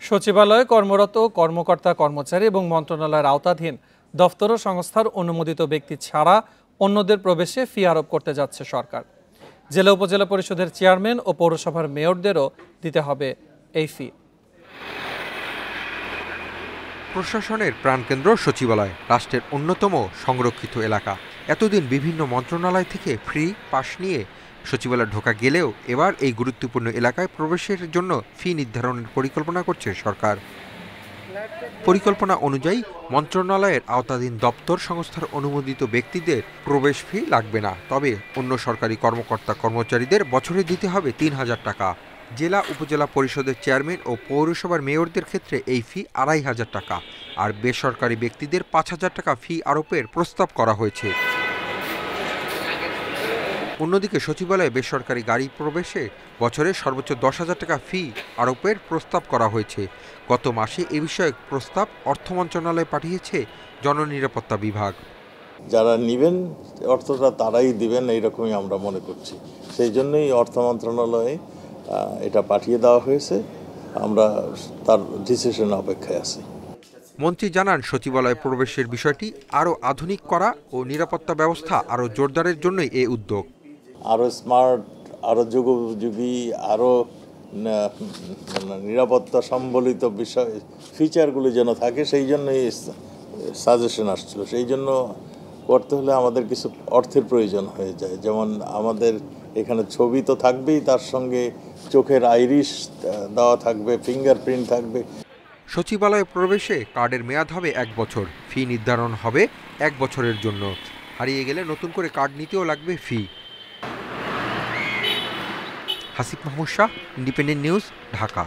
সচিবালয়ে কর্মরত কর্মকর্তা কর্মচারী এবং মন্ত্রণালয়ের আওতাধীন দফতর ও সংস্থার অনুমোদিত ব্যক্তি ছাড়া অন্যদের প্রবেশে ফি আরোপ করতে যাচ্ছে সরকার। জেলা উপজেলা পরিষদের চেয়ারম্যান ও পৌরসভার মেয়রদেরও দিতে হবে এই ফি। প্রশাসনের প্রাণকেন্দ্র সচিবালয় রাষ্ট্রের অন্যতম সংরক্ষিত এলাকা। এতদিন বিভিন্ন মন্ত্রণালয় থেকে ফ্রি পাস নিয়ে সচিবালয়ে ঢোকা গেলেও এবার এই গুরুত্বপূর্ণ এলাকায় প্রবেশের জন্য ফি নির্ধারণের পরিকল্পনা করছে সরকার। পরিকল্পনা অনুযায়ী মন্ত্রণালয়ের আওতাধীন দপ্তর সংস্থার অনুমোদিত ব্যক্তিদের প্রবেশ ফি লাগবে না, তবে অন্য সরকারি কর্মকর্তা কর্মচারীদের বছরে দিতে হবে ৩,০০০ টাকা। জেলা উপজেলা পরিষদের চেয়ারম্যান ও পৌরসভার মেয়রদের ক্ষেত্রে এই ফি ২,৫০০ টাকা, আর বেসরকারি ব্যক্তিদের ৫,০০০ টাকা ফি আরোপের প্রস্তাব করা হয়েছে। অন্যদিকে সচিবালয়ে বেসরকারি গাড়ি প্রবেশে বছরে সর্বোচ্চ ১০,০০০ টাকা ফি আরোপের প্রস্তাব করা হয়েছে। গত মাসে এ বিষয়ে প্রস্তাব অর্থ মন্ত্রণালয়ে পাঠিয়েছে জননিরাপত্তা বিভাগ। যারা নেবেন অর্থটা তারাই দিবেন, এইরকমই আমরা মনে করছি। সেই জন্যই অর্থ মন্ত্রণালয়ে এটা পাঠিয়ে দেওয়া হয়েছে। আমরা তার ডিসিশন অপেক্ষায় আছি। মন্ত্রী জানান, সচিবালয়ে প্রবেশের বিষয়টি আরও আধুনিক করা ও নিরাপত্তা ব্যবস্থা আরও জোরদারের জন্যই এই উদ্যোগ। আরও স্মার্ট, আরও যুগোপযোগী, আরও নিরাপত্তা সম্বলিত বিষয় ফিচারগুলি যেন থাকে, সেই জন্যই সাজেশন আসছিল। সেই জন্য করতে হলে আমাদের কিছু অর্থের প্রয়োজন হয়ে যায়। যেমন আমাদের এখানে ছবি তো থাকবেই, তার সঙ্গে চোখের আইরিশ দেওয়া থাকবে, ফিঙ্গারপ্রিন্ট থাকবে। সচিবালয়ে প্রবেশে কার্ডের মেয়াদ হবে ১ বছর, ফি নির্ধারণ হবে ১ বছরের জন্য। হারিয়ে গেলে নতুন করে কার্ড নিতেও লাগবে fee. Hasib Mahmud Shah, independent news, Dhaka.